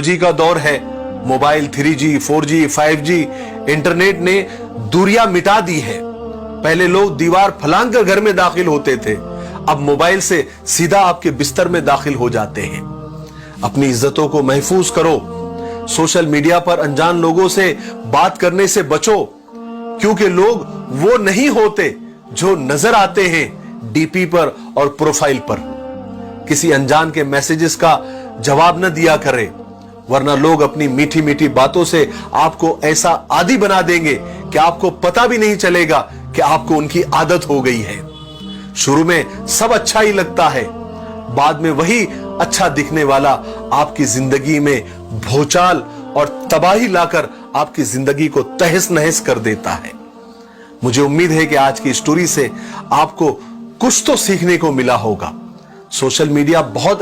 Technology का दौर है। Mobile 3G, 4G, 5G, internet ने दूरियां मिटा दी है। पहले लोग दीवार फलांग कर घर में दाखिल होते थे, अब मोबाइल से सीधा आपके बिस्तर में दाखिल हो जाते हैं। अपनी इज्जतों को महफूज करो। सोशल मीडिया पर अनजान लोगों से बात करने से बचो, क्योंकि लोग वो नहीं होते जो नजर आते हैं डीपी पर और प्रोफाइल पर। किसी अनजान के मैसेजेस का जवाब न दिया करें, वरना लोग अपनी मीठी मीठी बातों से आपको ऐसा आदी बना देंगे कि आपको पता भी नहीं चलेगा कि आपको उनकी आदत हो गई है। शुरू में सब अच्छा ही लगता है, बाद में वही अच्छा दिखने वाला आपकी जिंदगी में भूचाल और तबाही लाकर आपकी जिंदगी को तहस नहस कर देता है। मुझे उम्मीद है कि आज की स्टोरी से आपको कुछ तो सीखने को मिला होगा। सोशल मीडिया बहुत